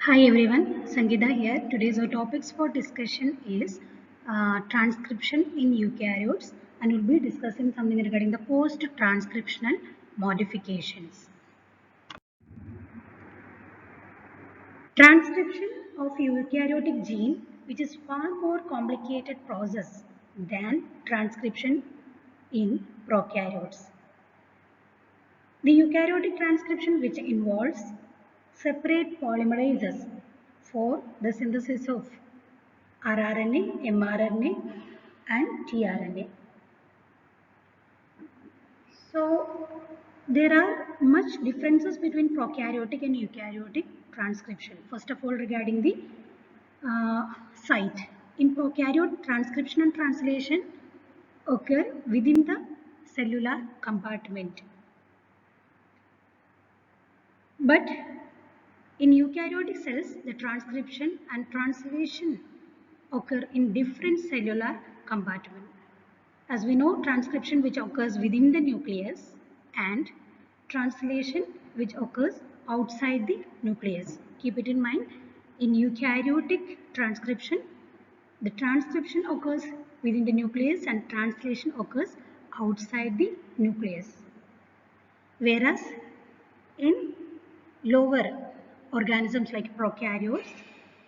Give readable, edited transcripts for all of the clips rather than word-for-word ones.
Hi everyone, Sangeeta here. Today's our topics for discussion is transcription in eukaryotes, and we'll be discussing something regarding the post-transcriptional modifications. Transcription of eukaryotic gene, which is far more complicated process than transcription in prokaryotes. The eukaryotic transcription, which involves separate polymerases for the synthesis of rRNA, mRNA and tRNA. So there are much differences between prokaryotic and eukaryotic transcription. First of all, regarding the site. In prokaryote, transcription and translation occur within the cellular compartment. But in eukaryotic cells, the transcription and translation occur in different cellular compartments. As we know, transcription which occurs within the nucleus and translation which occurs outside the nucleus. Keep it in mind, in eukaryotic transcription, the transcription occurs within the nucleus and translation occurs outside the nucleus. Whereas in lower organisms like prokaryotes,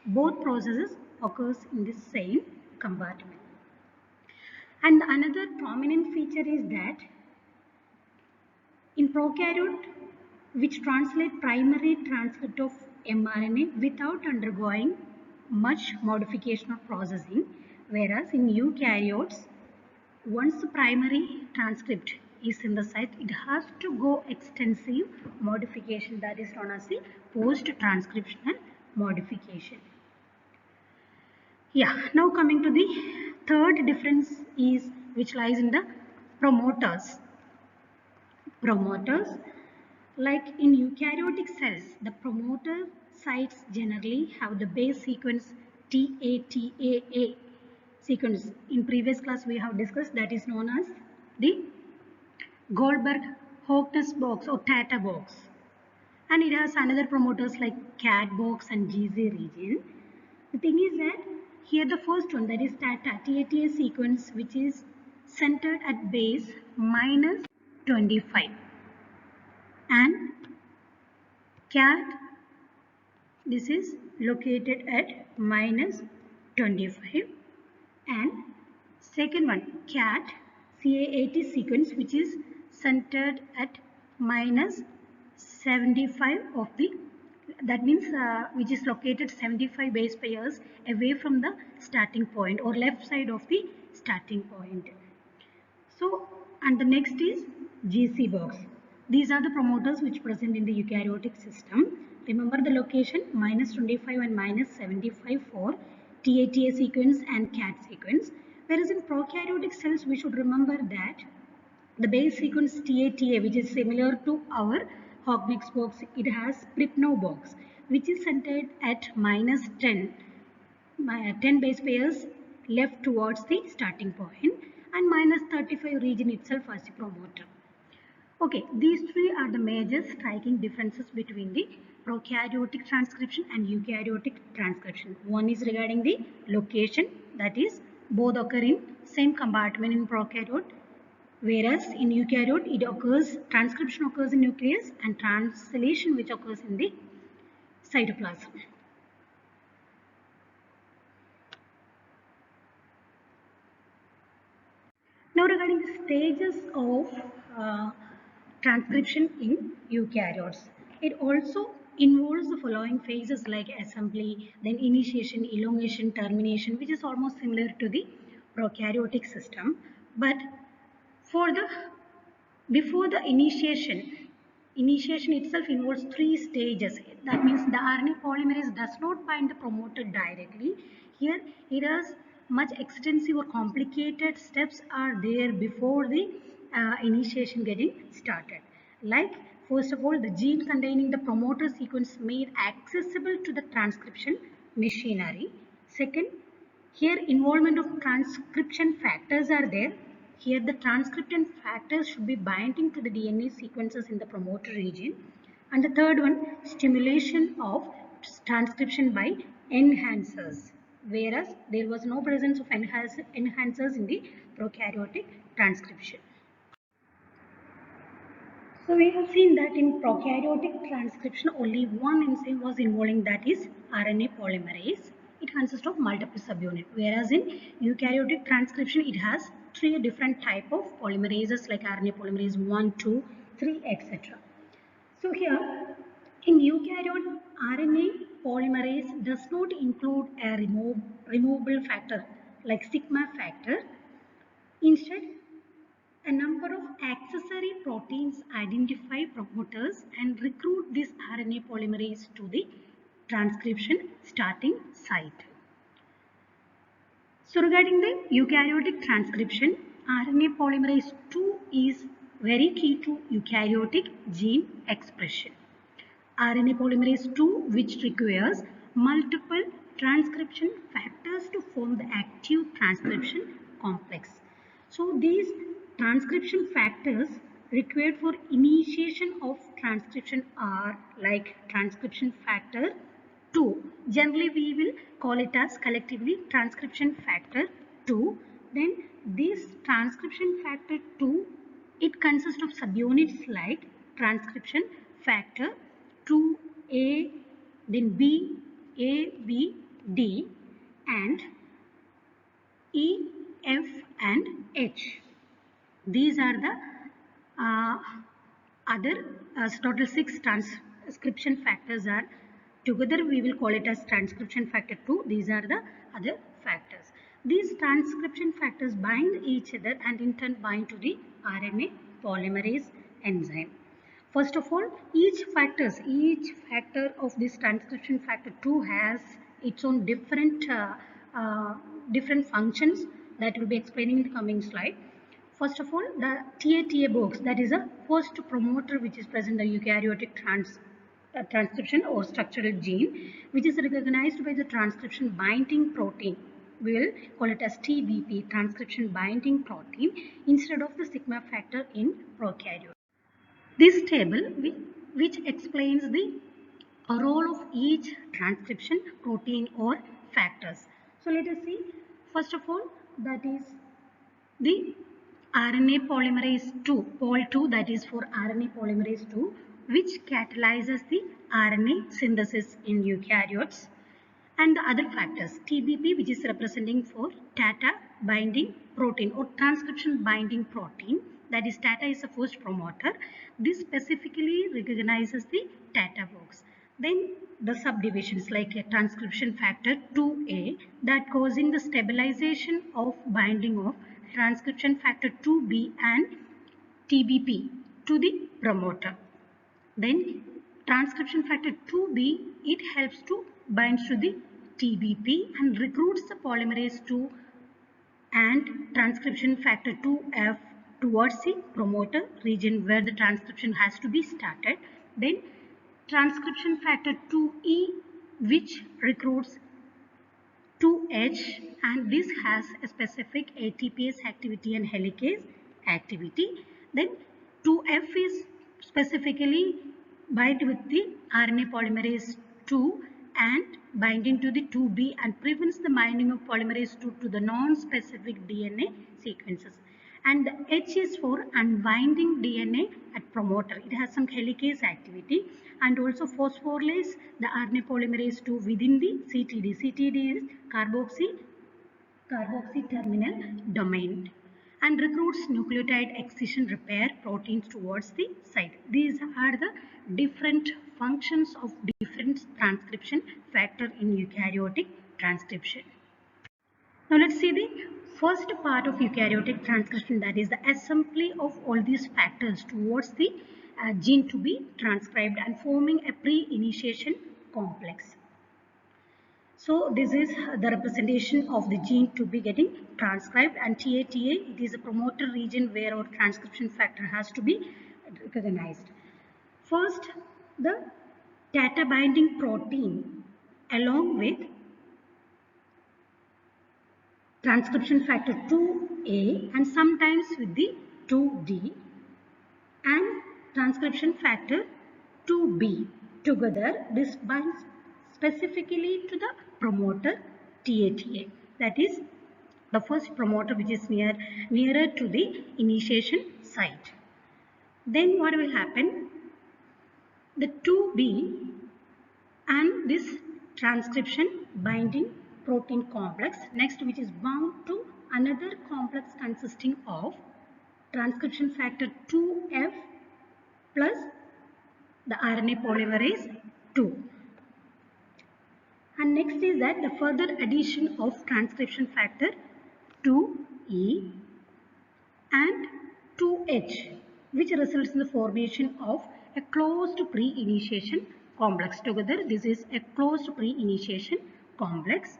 both processes occurs in the same compartment. And another prominent feature is that in prokaryote, which translate primary transcript of mRNA without undergoing much modification or processing, whereas in eukaryotes, once the primary transcript is synthesized, it has to go extensive modification, that is known as the post-transcriptional modification. Yeah, now coming to the third difference is which lies in the promoters. Promoters, like in eukaryotic cells, the promoter sites generally have the base sequence TATAA sequence. In previous class we have discussed, that is known as the Goldberg-Hofnes box or Tata box. And it has another promoters like CAT box and GZ region. The thing is that here the first one, that is TATA sequence, which is centered at base minus 25, and CAT, this is located at minus 25, and second one CAT sequence, which is centered at minus 75 of the, that means which is located 75 base pairs away from the starting point or left side of the starting point. So, and the next is GC box. These are the promoters which present in the eukaryotic system. Remember the location minus 25 and minus 75 for TATA sequence and CAT sequence. Whereas in prokaryotic cells, we should remember that the base sequence TATA, which is similar to our Hofnes box, it has Pripnov box, which is centered at minus 10 base pairs left towards the starting point, and minus 35 region itself as the promoter. Okay, these three are the major striking differences between the prokaryotic transcription and eukaryotic transcription. One is regarding the location, that is both occur in same compartment in prokaryote, whereas in eukaryote it occurs, transcription occurs in nucleus and translation which occurs in the cytoplasm. Now regarding the stages of transcription in eukaryotes, it also involves the following phases like assembly, then initiation, elongation, termination, which is almost similar to the prokaryotic system. But for the before the initiation itself involves three stages. That means the RNA polymerase does not bind the promoter directly. Here it has much extensive or complicated steps are there before the initiation getting started. Like first of all, the gene containing the promoter sequence made accessible to the transcription machinery. Second, here involvement of transcription factors are there. Here the transcription factors should be binding to the DNA sequences in the promoter region. And the third one, stimulation of transcription by enhancers, whereas there was no presence of enhancers in the prokaryotic transcription. So we have seen that in prokaryotic transcription only one enzyme was involving, that is RNA polymerase. It consists of multiple subunits, whereas in eukaryotic transcription it has three different type of polymerases like RNA polymerase 1, 2, 3, etc. So here in eukaryote, RNA polymerase does not include a removable factor like sigma factor. Instead, a number of accessory proteins identify promoters and recruit this RNA polymerase to the transcription starting site. So regarding the eukaryotic transcription, RNA polymerase 2 is very key to eukaryotic gene expression. RNA polymerase 2, which requires multiple transcription factors to form the active transcription complex. So these transcription factors required for initiation of transcription are like transcription factor 2. Generally we will call it as collectively transcription factor 2. Then this transcription factor 2, it consists of subunits like transcription factor 2A, then B, A, B, D, and E, F, and H. These are the other total 6 transcription factors are together we will call it as transcription factor 2. These are the other factors. These transcription factors bind each other and in turn bind to the RNA polymerase enzyme. First of all, each factor of this transcription factor 2 has its own different functions that will be explaining in the coming slide. First of all, the TATA box, that is a first promoter which is present in the eukaryotic transcription or structural gene, which is recognized by the transcription binding protein. We will call it as TBP, transcription binding protein, instead of the sigma factor in prokaryote. This table which explains the role of each transcription protein or factors. So let us see. First of all, that is the RNA polymerase 2, Pol2, that is for RNA polymerase 2, which catalyzes the RNA synthesis in eukaryotes, and the other factors, TBP, which is representing for TATA binding protein or transcription binding protein, that is TATA is the first promoter. This specifically recognizes the TATA box. Then the subdivisions like a transcription factor 2A that causing the stabilization of binding of transcription factor 2B and TBP to the promoter. Then transcription factor 2B, it helps to bind to the TBP and recruits the polymerase 2 and transcription factor 2F towards the promoter region where the transcription has to be started. Then transcription factor 2E, which recruits 2H, and this has a specific ATPase activity and helicase activity. Then 2F is specifically bind with the RNA polymerase 2 and binding to the 2B and prevents the binding of polymerase 2 to the non-specific DNA sequences. And the H is for unbinding DNA at promoter. It has some helicase activity and also phosphorylase the RNA polymerase 2 within the CTD. CTD is carboxy terminal domain and recruits nucleotide excision repair proteins towards the site. These are the different functions of different transcription factor in eukaryotic transcription. Now let's see the first part of eukaryotic transcription, that is the assembly of all these factors towards the gene to be transcribed and forming a pre-initiation complex. So this is the representation of the gene to be getting transcribed, and TATA, it is a promoter region where our transcription factor has to be recognized. First, the TATA binding protein along with transcription factor 2A and sometimes with the 2D and transcription factor 2B together, this binds specifically to the promoter TATA. That is the first promoter which is nearer to the initiation site. Then what will happen? The 2B and this transcription binding protein complex next, which is bound to another complex consisting of transcription factor 2F plus the RNA polymerase 2. And next is that the further addition of transcription factor 2E and 2H, which results in the formation of a closed pre-initiation complex. Together, this is a closed pre-initiation complex.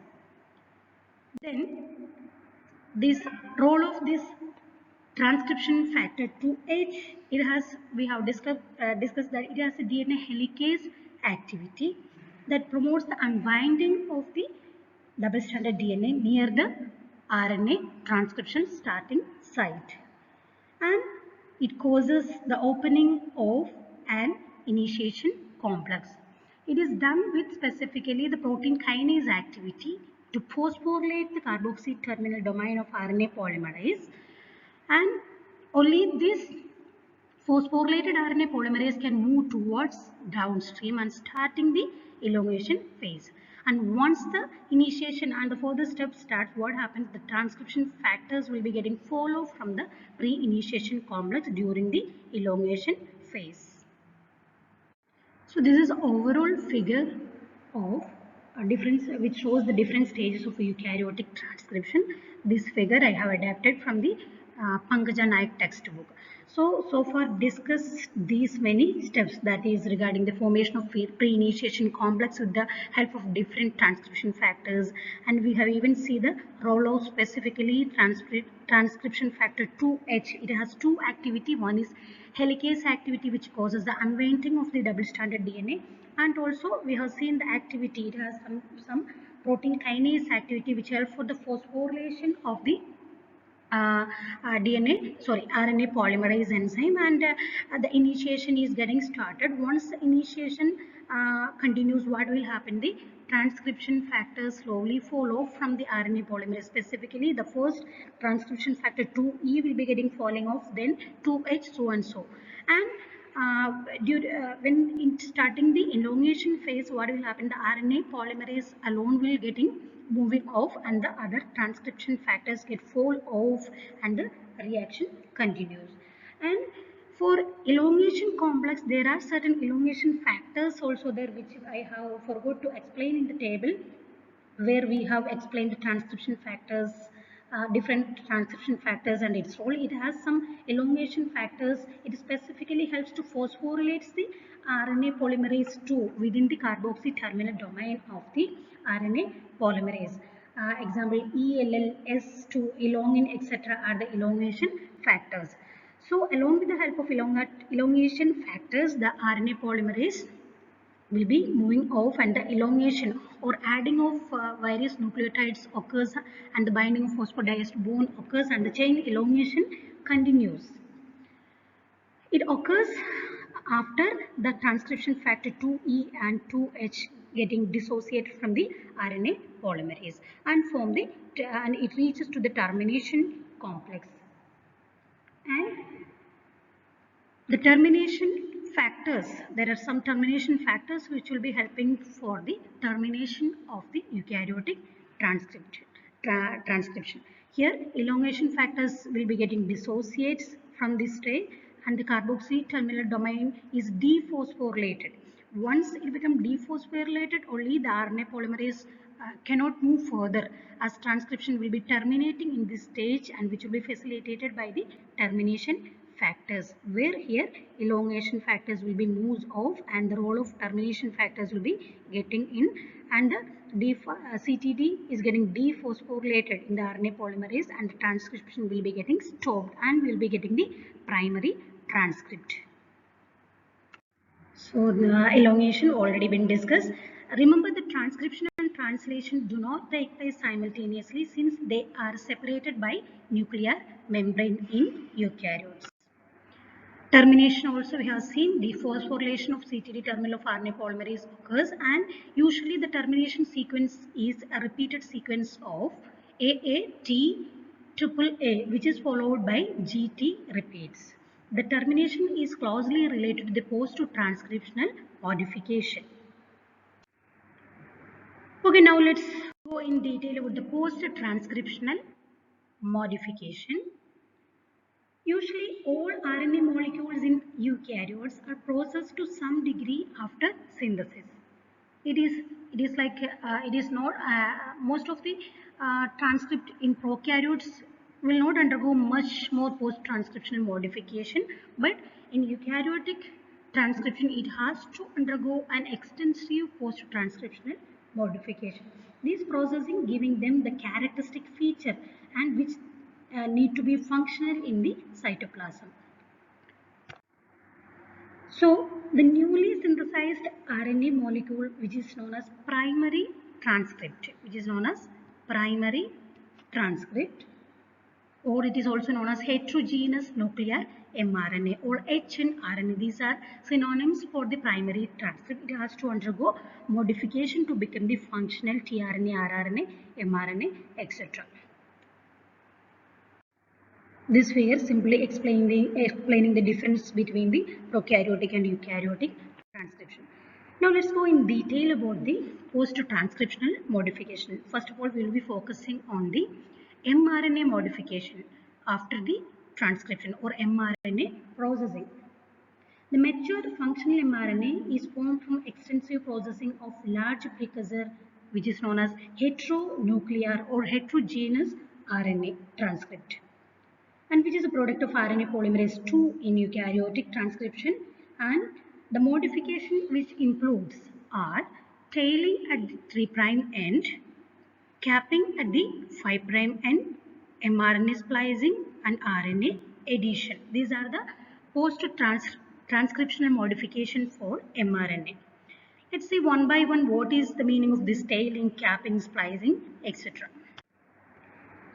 Then, this role of this transcription factor 2H, we have discussed that it has a DNA helicase activity that promotes the unbinding of the double-stranded DNA near the RNA transcription starting site, and it causes the opening of an initiation complex. It is done with specifically the protein kinase activity to phosphorylate the carboxy terminal domain of RNA polymerase, and only this phosphorylated RNA polymerase can move towards downstream and starting the elongation phase. And once the initiation and the further steps start, what happens? The transcription factors will be getting follow from the pre-initiation complex during the elongation phase. So this is overall figure of a difference which shows the different stages of eukaryotic transcription. This figure I have adapted from the Pankaja Naik textbook. So far discussed these many steps, that is regarding the formation of pre-initiation complex with the help of different transcription factors, and we have even seen the role of specifically transcription factor 2H. It has two activity. One is helicase activity, which causes the unwinding of the double-stranded DNA, and also we have seen the activity. It has some protein kinase activity which helps for the phosphorylation of the RNA polymerase enzyme, and the initiation is getting started. Once the initiation continues, what will happen? The transcription factors slowly follow from the RNA polymerase. Specifically, the first transcription factor 2E will be getting falling off, then 2H, so and so. And when in starting the elongation phase, what will happen? The RNA polymerase alone will getting moving off, and the other transcription factors get fall off, and the reaction continues. And for elongation complex, there are certain elongation factors also there, which I have forgot to explain in the table, where we have explained the transcription factors, different transcription factors and its role. It has some elongation factors. It specifically helps to phosphorylate the RNA polymerase 2 within the carboxy terminal domain of the RNA polymerase. Example, ELL, S2, elongin, etc. are the elongation factors. So along with the help of elongation factors, the RNA polymerase will be moving off, and the elongation or adding of various nucleotides occurs, and the binding of phosphodiester bond occurs, and the chain elongation continues. It occurs after the transcription factor 2E and 2H getting dissociated from the RNA polymerase and it reaches to the termination complex. And the termination factors, there are some termination factors which will be helping for the termination of the eukaryotic transcription. Here, elongation factors will be getting dissociates from this stage, and the carboxy terminal domain is dephosphorylated. Once it becomes dephosphorylated, only the RNA polymerase cannot move further, as transcription will be terminating in this stage, and which will be facilitated by the termination factors, where here elongation factors will be moved off, and the role of termination factors will be getting in, and the CTD is getting dephosphorylated in the RNA polymerase, and the transcription will be getting stopped, and will be getting the primary transcript. So the elongation already been discussed. Remember, the transcription and translation do not take place simultaneously, since they are separated by nuclear membrane in eukaryotes. Termination also we have seen the phosphorylation of CTD terminal of RNA polymerase occurs, and usually the termination sequence is a repeated sequence of AAT triple A, which is followed by GT repeats. The termination is closely related to the post-transcriptional modification. Okay, now let's go in detail about the post-transcriptional modification. Usually all RNA molecules in eukaryotes are processed to some degree after synthesis. It is like it is not most of the transcript in prokaryotes will not undergo much more post-transcriptional modification, but in eukaryotic transcription it has to undergo an extensive post-transcriptional modification. This processing giving them the characteristic feature and which need to be functional in the cytoplasm. So the newly synthesized RNA molecule, which is known as primary transcript, or it is also known as heterogeneous nuclear mRNA or hnRNA. These are synonyms for the primary transcript. It has to undergo modification to become the functional tRNA, rRNA, mRNA, etc. This figure simply explaining the difference between the prokaryotic and eukaryotic transcription. Now let's go in detail about the post-transcriptional modification. First of all, we will be focusing on the mRNA modification after the transcription or mRNA processing. The mature functional mRNA is formed from extensive processing of large precursor, which is known as heteronuclear or heterogeneous RNA transcript, and which is a product of RNA polymerase II in eukaryotic transcription. And the modification which includes are tailing at the 3' end, capping at the 5' end, mRNA splicing and RNA addition. These are the post-transcriptional modification for mRNA. Let's see one by one what is the meaning of this tailing, capping, splicing, etc.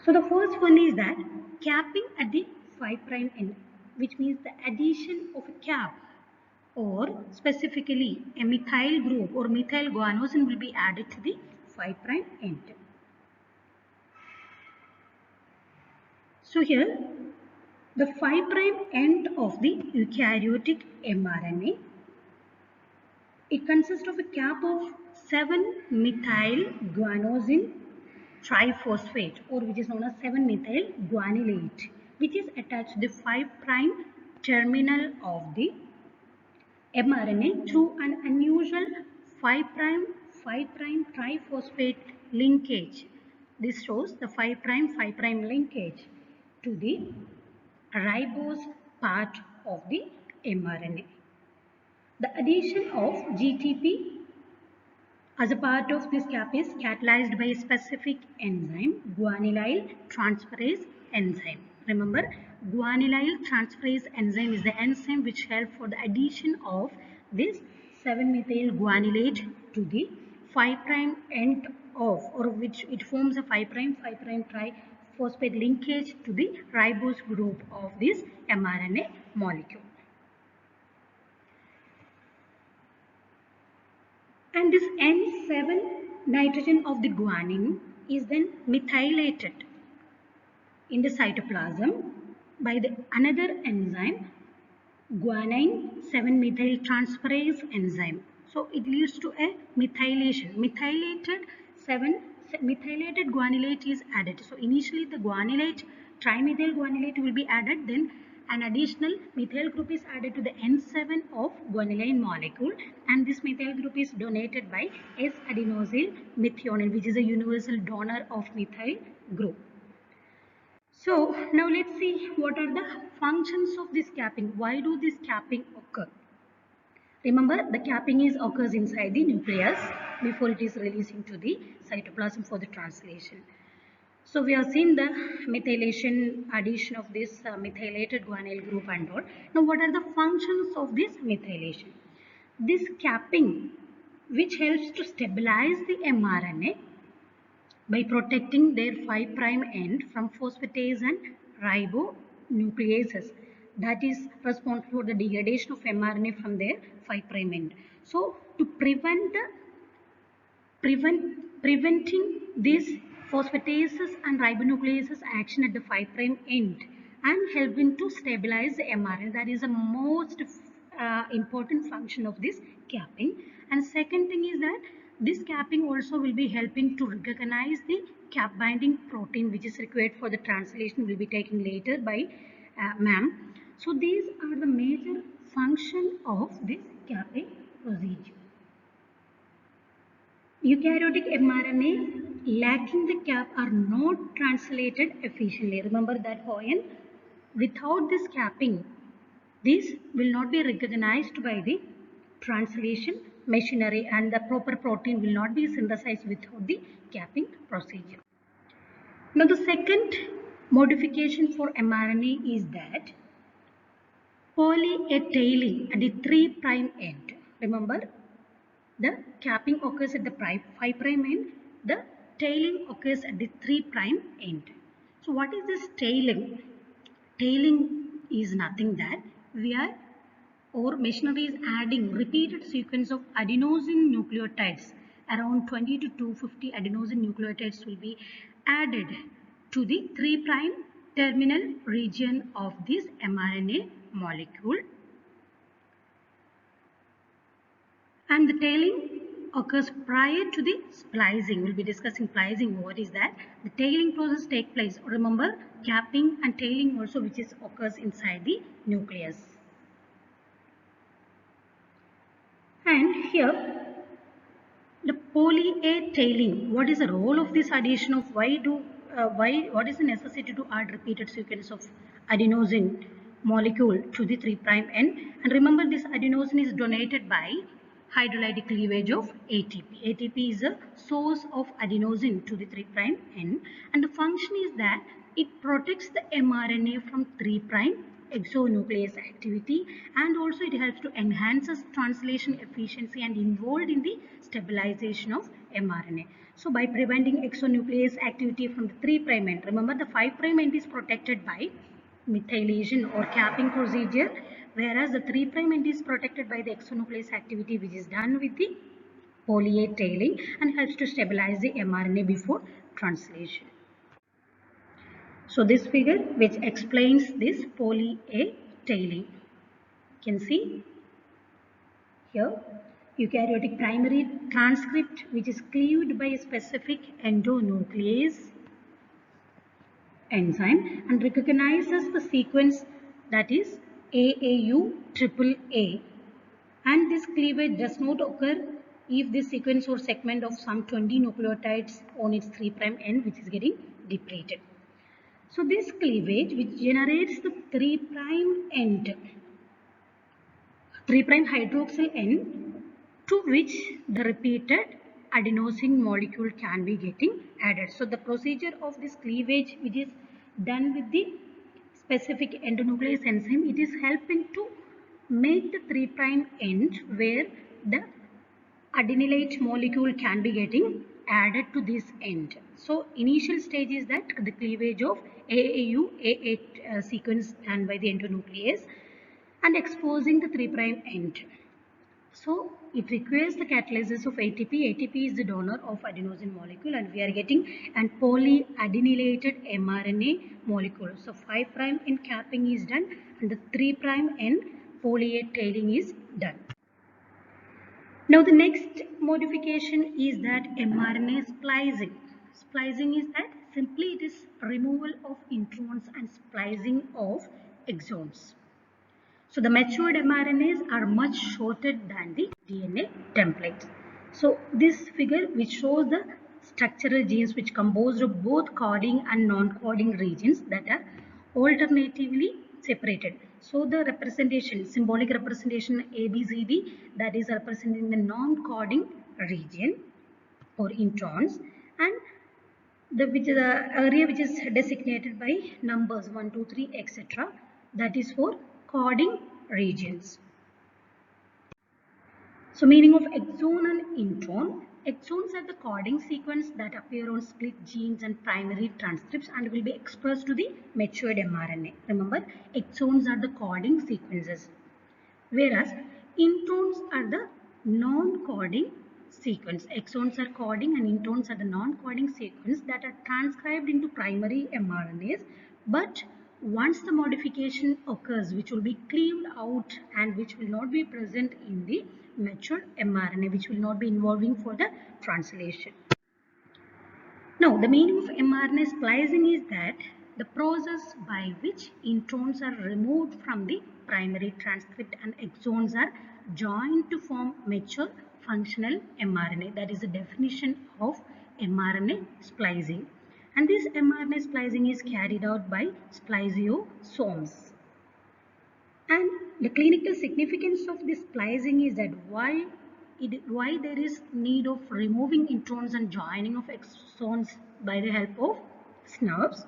So the first one is that capping at the 5' end, which means the addition of a cap or specifically a methyl group or methyl guanosine will be added to the 5' end. So here the 5' end of the eukaryotic mRNA, it consists of a cap of 7-methyl guanosine triphosphate, or which is known as 7-methyl guanylate, which is attached to the 5' terminal of the mRNA through an unusual 5' triphosphate linkage. This shows the 5' linkage to the ribose part of the mRNA. The addition of GTP as a part of this cap is catalyzed by a specific enzyme, guanylyl transferase enzyme. Remember, guanylyl transferase enzyme is the enzyme which helps for the addition of this 7-methyl guanylate to the 5' end of, or which it forms a 5' triphosphate linkage to the ribose group of this mRNA molecule. And this N7 nitrogen of the guanine is then methylated in the cytoplasm by the another enzyme, guanine 7-methyl transferase enzyme. So it leads to a methylation. Methylated guanylate is added. So initially the guanylate, trimethyl guanylate will be added, then an additional methyl group is added to the N7 of guanylate molecule, and this methyl group is donated by S-adenosyl methionine, which is a universal donor of methyl group. So now let's see what are the functions of this capping. Why do this capping occur? Remember, the capping occurs inside the nucleus before it is released into the cytoplasm for the translation. So we have seen the methylation, addition of this methylated guanyl group and all. Now what are the functions of this methylation? This capping, which helps to stabilize the mRNA by protecting their 5' end from phosphatase and ribonucleases. that is responsible for the degradation of mRNA from their 5' end. So to preventing this phosphatases and ribonucleases action at the 5' end and helping to stabilize the mRNA. That is the most important function of this capping. And second thing is that this capping also will be helping to recognize the cap binding protein which is required for the translation, will be taken later by ma'am. So these are the major function of this capping procedure. Eukaryotic mRNA lacking the cap are not translated efficiently. Remember that point. Without this capping, this will not be recognized by the translation machinery and the proper protein will not be synthesized without the capping procedure. Now the second modification for mRNA is that poly A tailing at the 3' end. Remember, the capping occurs at the 5' end, the tailing occurs at the 3' end. So what is this tailing? Tailing is nothing that machinery is adding repeated sequence of adenosine nucleotides. Around 20 to 250 adenosine nucleotides will be added to the 3' terminal region of this mRNA molecule. And the tailing occurs prior to the splicing. We'll be discussing splicing. What is that? The tailing process takes place. Remember, capping and tailing also which occurs inside the nucleus. And here, the poly A tailing. What is the role of this addition of what is the necessity to add repeated sequence of adenosine molecule to the 3' end? And remember, this adenosine is donated by hydrolytic cleavage of ATP. ATP is a source of adenosine to the 3' end, and the function is that it protects the mRNA from 3' exonuclease activity, and also it helps to enhance translation efficiency and involved in the stabilization of mRNA. So by preventing exonuclease activity from the 3' end, remember the 5' end is protected by methylation or capping procedure, whereas the 3' end is protected by the exonuclease activity which is done with the poly A tailing and helps to stabilize the mRNA before translation. So this figure which explains this poly A tailing. You can see here eukaryotic primary transcript which is cleaved by a specific endonuclease enzyme and recognizes the sequence that is AAU-AAA, and this cleavage does not occur if this sequence or segment of some 20 nucleotides on its 3' end which is getting depleted. So this cleavage which generates the 3' end, 3' hydroxyl end, to which the repeated adenosine molecule can be getting added. So the procedure of this cleavage which is done with the specific endonuclease enzyme, it is helping to make the 3' end where the adenylate molecule can be getting added to this end. So initial stage is that the cleavage of AAU-AA sequence done by the endonuclease and exposing the 3' end. So it requires the catalysis of ATP. ATP is the donor of adenosine molecule and we are getting an polyadenylated mRNA molecule. So 5' end capping is done and the 3' end poly A tailing is done. Now the next modification is that mRNA splicing. Splicing is that simply it is removal of introns and splicing of exons. So the matured mRNAs are much shorter than the DNA templates. So this figure which shows the structural genes which composed of both coding and non-coding regions that are alternatively separated. So the representation, symbolic representation ABCD, that is representing the non-coding region or introns, and the area which is designated by numbers 1, 2, 3, etc. that is for coding regions. So meaning of exon and intron. Exons are the coding sequence that appear on split genes and primary transcripts and will be expressed to the matured mRNA. Remember, exons are the coding sequences, whereas introns are the non-coding sequence. Exons are coding and introns are the non-coding sequence that are transcribed into primary mRNAs, but once the modification occurs, which will be cleaved out and which will not be present in the mature mRNA, which will not be involving for the translation. Now, the meaning of mRNA splicing is that the process by which introns are removed from the primary transcript and exons are joined to form mature functional mRNA. That is the definition of mRNA splicing. And this mRNA splicing is carried out by spliceosomes. And the clinical significance of this splicing is that why there is need of removing introns and joining of exons by the help of SNRPs.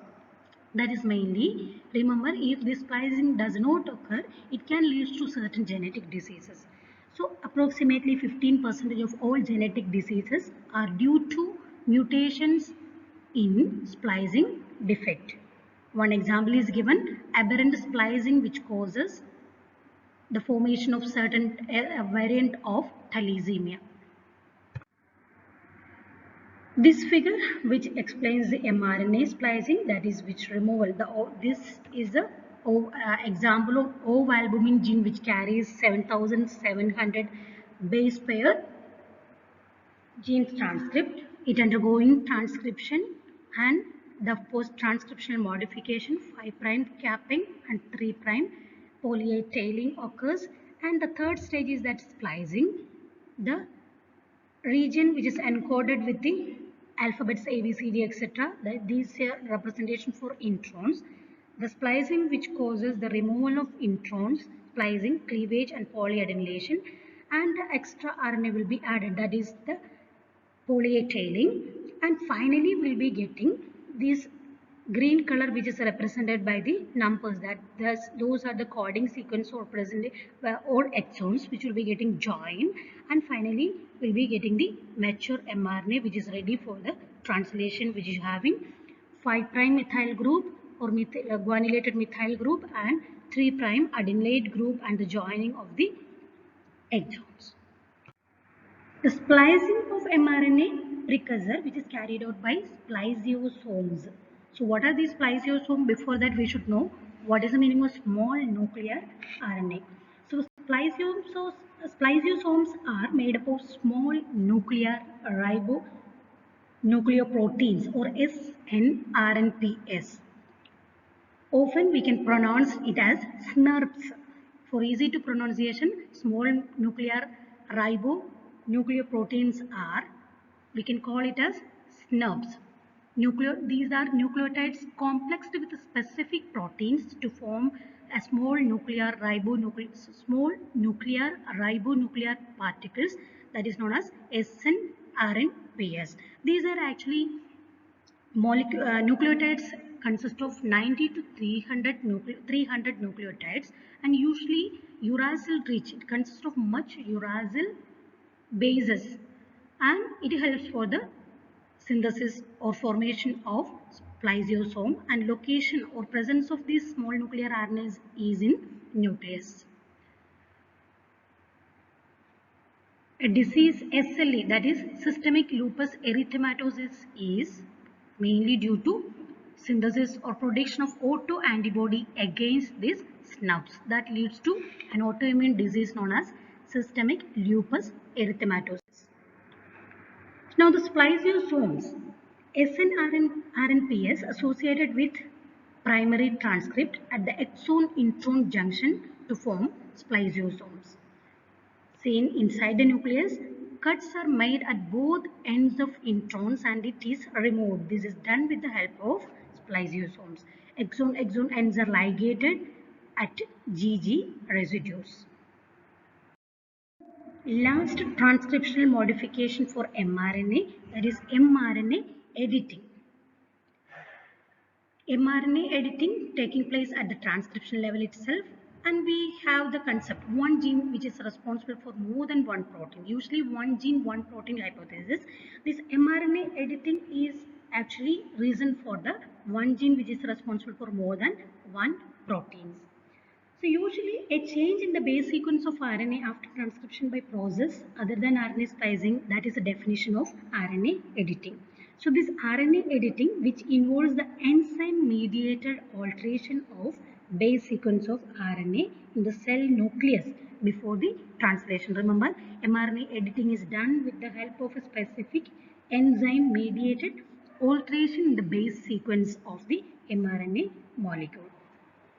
That is mainly, remember, if this splicing does not occur, it can lead to certain genetic diseases. So approximately 15% of all genetic diseases are due to mutations in splicing defect. One example is given, aberrant splicing, which causes the formation of certain variant of thalassemia. This figure which explains the mRNA splicing, that is which removal. This is the example of O-albumin gene which carries 7700 base pair gene transcript. It undergoing transcription and the post-transcriptional modification 5' capping and 3' poly tailing occurs, and the third stage is that splicing. The region which is encoded with the alphabets A, B, C, D, etc. These are representation for introns. The splicing which causes the removal of introns, splicing, cleavage and polyadenylation, and the extra RNA will be added, that is the polyetailing, and finally we'll be getting this green color which is represented by the numbers, that those are the coding sequence or present or exons which will be getting joined, and finally we'll be getting the mature mRNA which is ready for the translation, which is having 5' methyl group or guanylated methyl group and 3' adenylate group and the joining of the exons. The splicing of mRNA precursor which is carried out by spliceosomes. So what are these spliceosomes? Before that we should know what is the meaning of small nuclear RNA. So spliceosomes are made up of small nuclear ribonucleoproteins or snRNPs. Often we can pronounce it as SNRPs. For easy to pronunciation, small nuclear ribonucleoproteins are, we can call it as SNRPs. These are nucleotides complexed with specific proteins to form a small nuclear ribonuclear particles, that is known as snRNPs. These are actually nucleotides consist of 90 to 300 nucleotides, and usually uracil rich. It consists of much uracil bases, and it helps for the synthesis or formation of spliceosome, and location or presence of these small nuclear RNAs is in nucleus. A disease SLE, that is systemic lupus erythematosus, is mainly due to synthesis or production of autoantibody against these SNRPs that leads to an autoimmune disease known as systemic lupus erythematosus. Now the spliceosomes, snRNPs associated with primary transcript at the exon-intron junction to form spliceosomes. Seen inside the nucleus, cuts are made at both ends of introns and it is removed. This is done with the help of spliceosomes. Exon ends are ligated at GG residues. Last transcriptional modification for mRNA, that is mRNA editing. mRNA editing taking place at the transcription level itself. And we have the concept one gene which is responsible for more than one protein. Usually one gene, one protein hypothesis. This mRNA editing is actually reason for the one gene which is responsible for more than one proteins. So usually a change in the base sequence of RNA after transcription by process other than RNA splicing, that is the definition of RNA editing. So this RNA editing which involves the enzyme mediated alteration of base sequence of RNA in the cell nucleus before the translation. Remember, mRNA editing is done with the help of a specific enzyme mediated alteration in the base sequence of the mRNA molecule.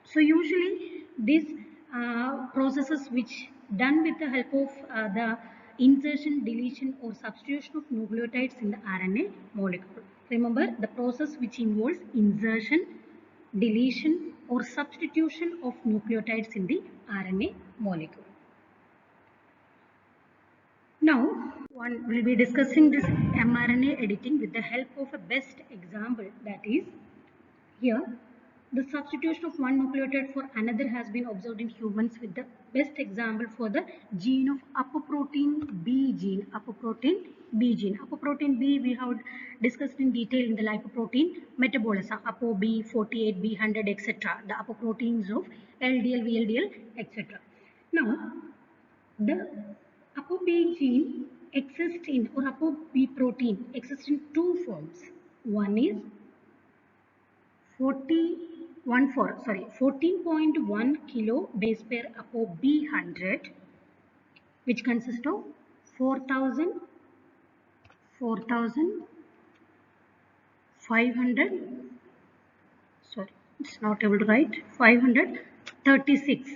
So usually these processes which done with the help of the insertion, deletion or substitution of nucleotides in the RNA molecule. Remember the process which involves insertion, deletion or substitution of nucleotides in the RNA molecule. Now, one will be discussing this mRNA editing with the help of a best example, that is here. The substitution of one nucleotide for another has been observed in humans with the best example for the gene of apoprotein B gene. Apoprotein B gene. Apoprotein B we have discussed in detail in the lipoprotein metabolism. ApoB, 48, B100, etc. The apoproteins of LDL, VLDL, etc. Now, the ApoB gene exists in, or ApoB protein exists in two forms. One is 14.1 kilo base pair ApoB100, which consists of 4,500, sorry, it's not able to write, 536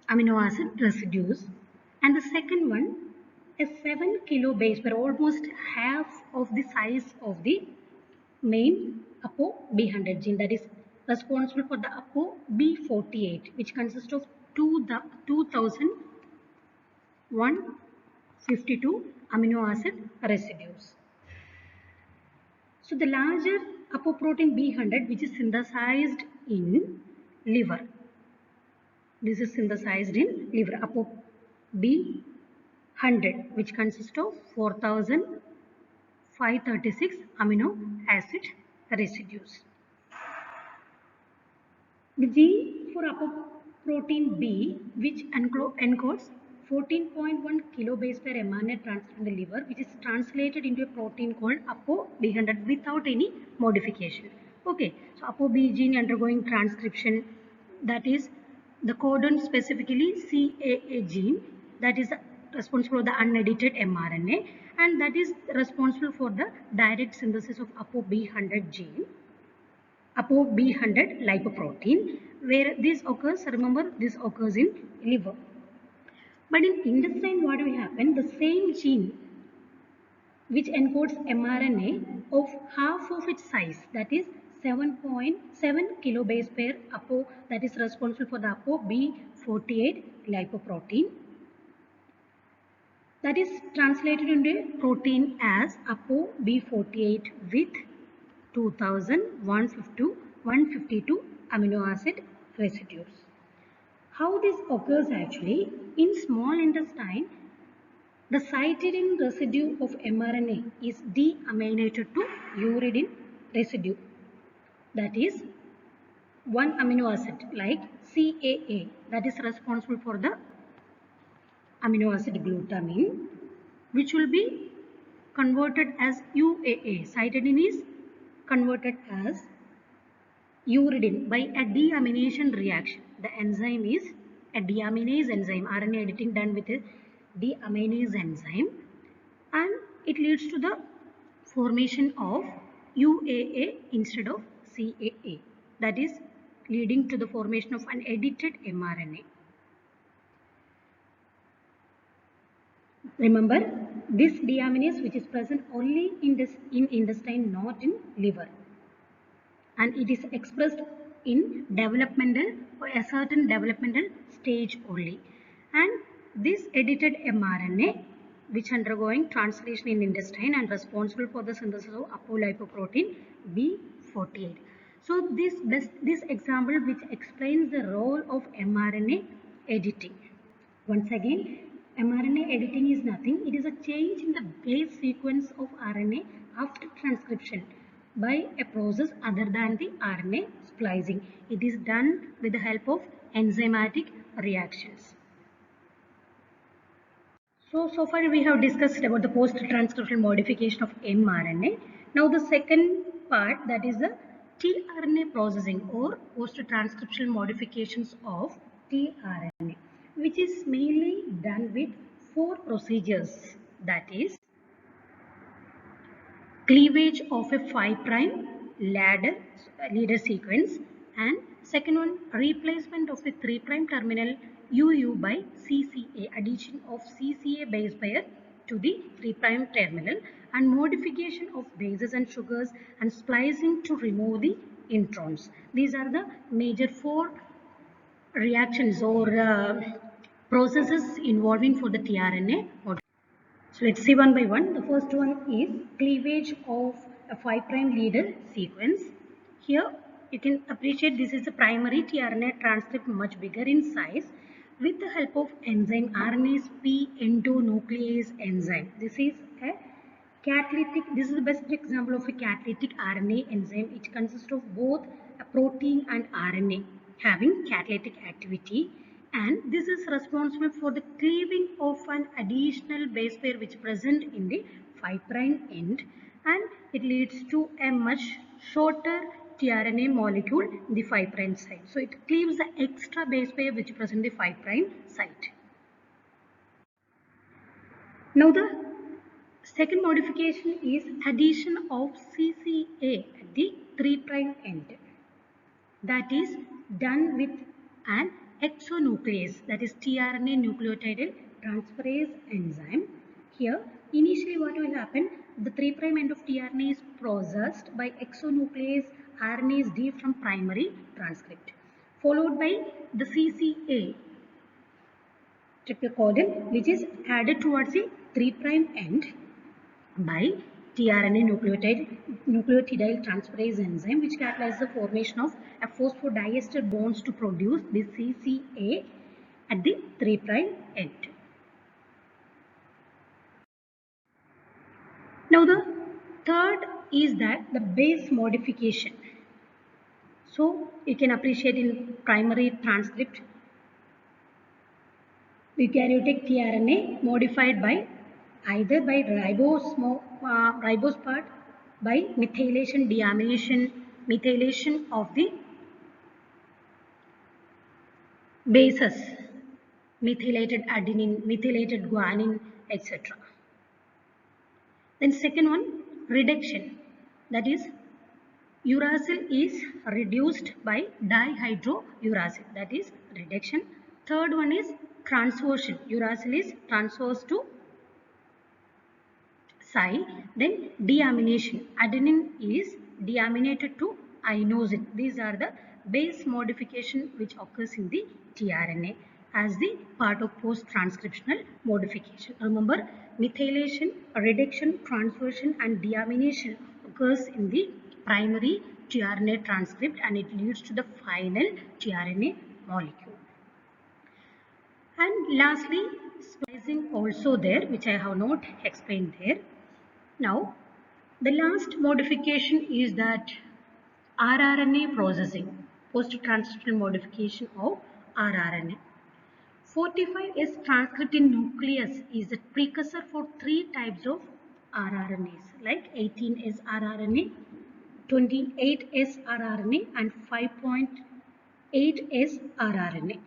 amino acid residues, and the second one is 7 kilo base pair, almost half of the size of the main ApoB100 gene, that is responsible for the ApoB48, which consists of 2,152 amino acid residues. So the larger apoprotein B100, which is synthesized in liver. This is synthesized in liver. ApoB100, which consists of 4,536 amino acid residues. The gene for apoprotein B, which encodes 14.1 kilo base pair mRNA transferred in the liver, which is translated into a protein called ApoB100 without any modification. Okay, so ApoB gene undergoing transcription, that is the codon specifically CAA gene, that is responsible for the unedited mRNA, and that is responsible for the direct synthesis of ApoB100 gene. ApoB100 lipoprotein, where this occurs, remember this occurs in liver. But in intestine, what will happen? The same gene which encodes mRNA of half of its size, that is 7.7 kilo base pair Apo, that is responsible for the ApoB48 lipoprotein, that is translated into a protein as ApoB48 with 2,152 amino acid residues. How this occurs actually? In small intestine, the cytidine residue of mRNA is deaminated to uridine residue, that is one amino acid like CAA, that is responsible for the amino acid glutamine, which will be converted as UAA. Cytidine is converted as uridine by a deamination reaction. The enzyme is a deaminase enzyme, RNA editing done with a deaminase enzyme, and it leads to the formation of UAA instead of CAA, that is leading to the formation of an edited mRNA. Remember, this deaminase which is present only in intestine, not in liver, and it is expressed in developmental or a certain developmental stage only. And this edited mRNA, which undergoing translation in intestine and responsible for the synthesis of apolipoprotein B48. So this example which explains the role of mRNA editing. Once again, mRNA editing is nothing. It is a change in the base sequence of RNA after transcription by a process other than the RNA splicing. It is done with the help of enzymatic reactions. So far we have discussed about the post-transcriptional modification of mRNA. Now the second part, that is the tRNA processing or post-transcriptional modifications of tRNA, which is mainly done with four procedures, that is cleavage of a 5' leader sequence, and second one, replacement of a 3' terminal UU by CCA, addition of CCA base pair to the 3' terminal, and modification of bases and sugars and splicing to remove the introns. These are the major four reactions or processes involving for the tRNA. So let's see one by one. The first one is cleavage of a 5' leader sequence. Here you can appreciate this is a primary tRNA transcript, much bigger in size, with the help of enzyme RNase P endonuclease enzyme. This is a catalytic. This is the best example of a catalytic RNA enzyme. It consists of both a protein and RNA having catalytic activity, and this is responsible for the cleaving of an additional base pair which is present in the 5' end, and it leads to a much shorter tRNA molecule in the 5' side. So it cleaves the extra base pair which is present in the 5' site. Now the second modification is addition of CCA at the 3' end. That is done with an exonuclease, that is tRNA nucleotide transferase enzyme. Here initially what will happen, the 3' end of tRNA is processed by exonuclease RNase D from primary transcript, followed by the CCA triple codon, which is added towards the 3' end by tRNA nucleotidyl transferase enzyme, which catalyzes the formation of a phosphodiester bonds to produce the CCA at the 3' end. Now the third is that the base modification. So you can appreciate in primary transcript, eukaryotic tRNA modified by either by ribose part, by methylation, deamination, methylation of the bases, methylated adenine, methylated guanine, etc. Then second one, reduction, that is uracil is reduced by dihydrouracil, that is reduction. Third one is transversion, uracil is transversed to psi. Then deamination, adenine is deaminated to inosine. These are the base modification which occurs in the tRNA as the part of post-transcriptional modification. Remember, methylation, reduction, transversion and deamination occurs in the primary tRNA transcript, and it leads to the final tRNA molecule. And lastly, splicing also there, which I have not explained there. Now, the last modification is that rRNA processing, post-transcriptional modification of rRNA. 45S transcript in nucleus is a precursor for three types of rRNAs, like 18S rRNA, 28S rRNA and 5.8S rRNA.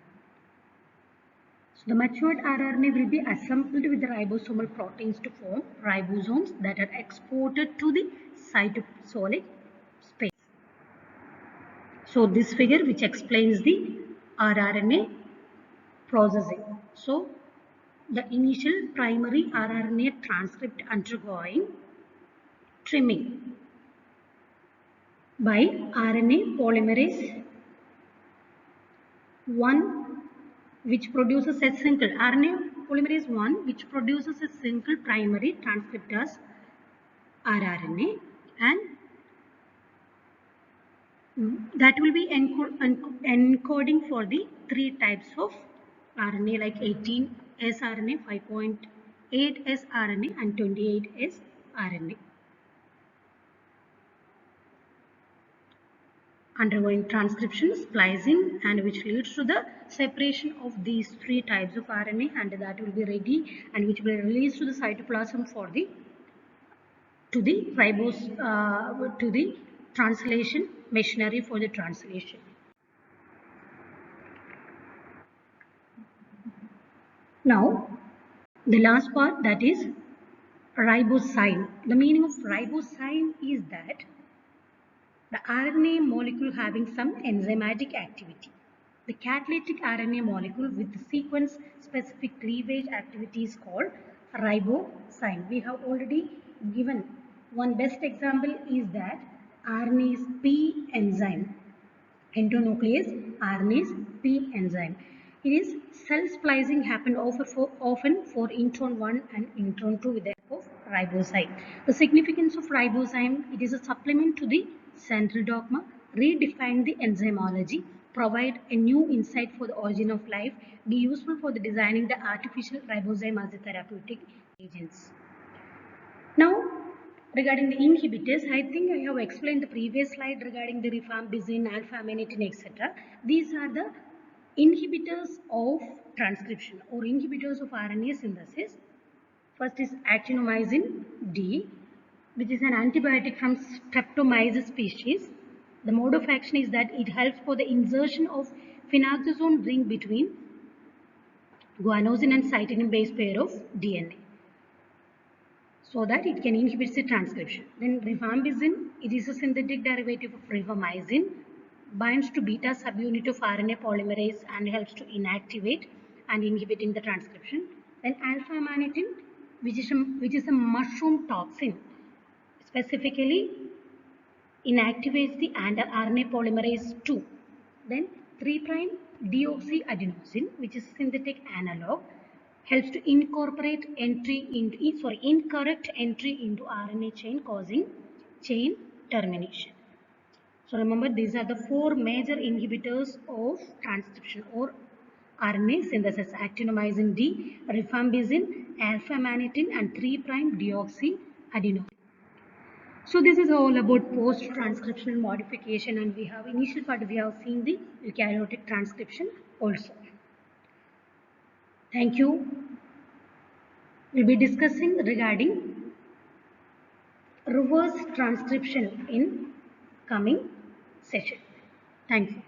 So the matured rRNA will be assembled with the ribosomal proteins to form ribosomes that are exported to the cytosolic space. So this figure which explains the rRNA processing. So the initial primary rRNA transcript undergoing trimming by RNA polymerase 1, which produces a single RNA polymerase 1, which produces a single primary transcript as rRNA, and That will be encoding for the 3 types of RNA like 18S RNA, 5.8S RNA and 28S RNA. Undergoing transcription, splicing, and which leads to the separation of these 3 types of RNA, and that will be ready and which will be released to the cytoplasm for the to the translation machinery for the translation. Now, the last part, that is ribosine. The meaning of ribosine is that the RNA molecule having some enzymatic activity. The catalytic RNA molecule with the sequence specific cleavage activity is called ribosine. We have already given one best example is that RNase P enzyme. Endonuclease RNase P enzyme. It is cell splicing happened often for intron 1 and intron 2 with the help of ribosine. The significance of ribosine, it is a supplement to the central dogma, redefine the enzymology, provide a new insight for the origin of life, be useful for the designing the artificial ribosome as a therapeutic agents. Now, regarding the inhibitors, I think I have explained the previous slide regarding the rifampicin, alpha-amanitin, etc. These are the inhibitors of transcription or inhibitors of RNA synthesis. First is actinomycin D, which is an antibiotic from Streptomyces species. The mode of action is that it helps for the insertion of phenoxazone ring between guanosine and cytidine base pair of DNA, so that it can inhibit the transcription. Then rifampicin, it is a synthetic derivative of rifamycin, binds to beta subunit of RNA polymerase and helps to inactivate and inhibiting the transcription. Then alpha-amanitin, which is a mushroom toxin, specifically inactivates the RNA polymerase 2. Then 3'-deoxyadenosine, which is a synthetic analog, helps to incorporate incorrect entry into RNA chain, causing chain termination. So remember, these are the 4 major inhibitors of transcription or RNA synthesis: actinomycin D, rifampicin, alpha-amanitin, and 3'-deoxyadenosine. So this is all about post-transcriptional modification, and we have initial part we have seen the eukaryotic transcription also. Thank you. We'll be discussing regarding reverse transcription in coming session. Thank you.